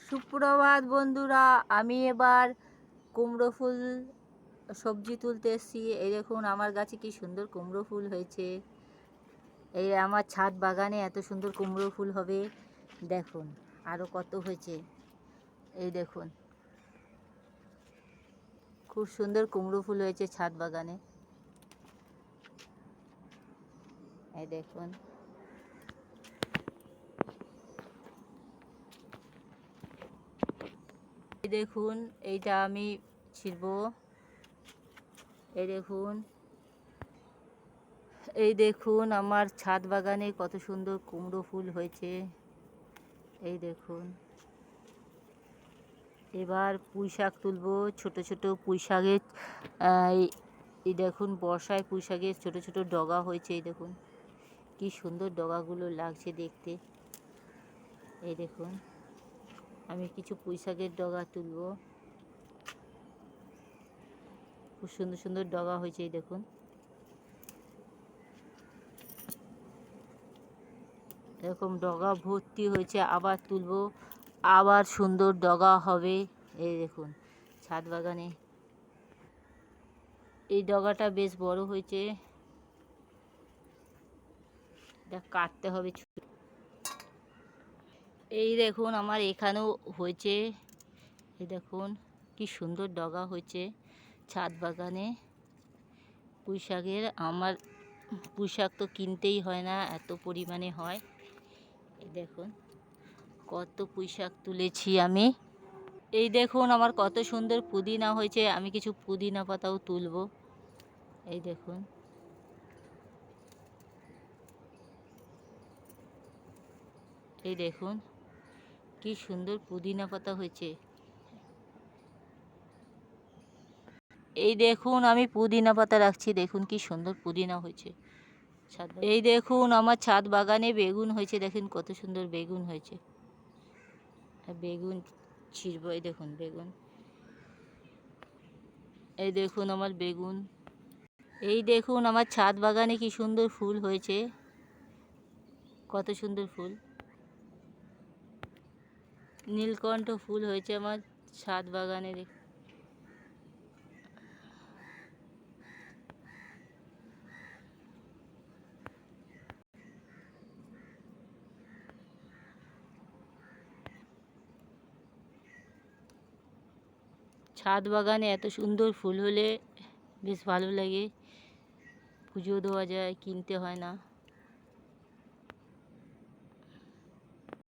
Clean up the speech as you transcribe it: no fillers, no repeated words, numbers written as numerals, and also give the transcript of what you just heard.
সুপ্রভাত বন্ধুরা, আমি এবার কুমড়ো ফুল সবজি তুলতে এসেছি। এই দেখুন আমার গাছে কি সুন্দর কুমড়ো ফুল হয়েছে। এই আমার ছাদ বাগানে এত সুন্দর কুমড়ো ফুল হবে। দেখুন আরও কত হয়েছে। এই দেখুন খুব সুন্দর কুমড়ো ফুল হয়েছে ছাদ বাগানে। এই দেখুন এই দেখুন এইটা আমি ছিড়বো। এই দেখুন আমার ছাদ বাগানে কত সুন্দর কুমড়ো ফুল হয়েছে। এই দেখুন এবার পুঁই শাক তুলবো। ছোট ছোট পুঁই শাকের এই দেখুন বর্ষায় পুঁই শাকের ছোট ছোট ডগা হয়েছে। এই দেখুন কি সুন্দর ডগাগুলো লাগছে দেখতে। এই দেখুন আমি কিছু পুঁই শাকের ডগা তুলবো। খুব সুন্দর সুন্দর ডগা হয়েছে। এই দেখুন এরকম ডগা ভর্তি হয়েছে। আবার তুলবো, আবার সুন্দর ডগা হবে। এই দেখুন ছাদ বাগানে এই ডগাটা বেশ বড় হয়েছে। এটা কাটতে হবে। এই দেখুন আমার এখানেও হয়েছে। এই দেখুন কি সুন্দর ডগা হয়েছে ছাদ বাগানে পুঁই শাকের। আমার পুঁই শাক তো কিনতেই হয় না, এত পরিমাণে হয়। এই দেখুন কত পুঁই শাক তুলেছি আমি। এই দেখুন আমার কত সুন্দর পুদিনা হয়েছে। আমি কিছু পুদিনা পাতাও তুলব। এই দেখুন এই দেখুন কি সুন্দর পুদিনা পাতা হয়েছে। এই দেখুন আমি পুদিনা পাতা রাখছি। দেখুন কি সুন্দর পুদিনা হয়েছে। এই দেখুন আমার ছাদ বাগানে বেগুন হয়েছে। দেখুন কত সুন্দর বেগুন হয়েছে। বেগুন ছিড়ব। এই দেখুন বেগুন। এই দেখুন আমার বেগুন। এই দেখুন আমার ছাদ বাগানে কি সুন্দর ফুল হয়েছে। কত সুন্দর ফুল, নীলকণ্ঠ ফুল হয়েছে আমার ছাদ বাগানে। ছাদ বাগানে এত সুন্দর ফুল হলে বেশ ভালো লাগে। পুজো দেওয়া যায়, কিনতে হয় না।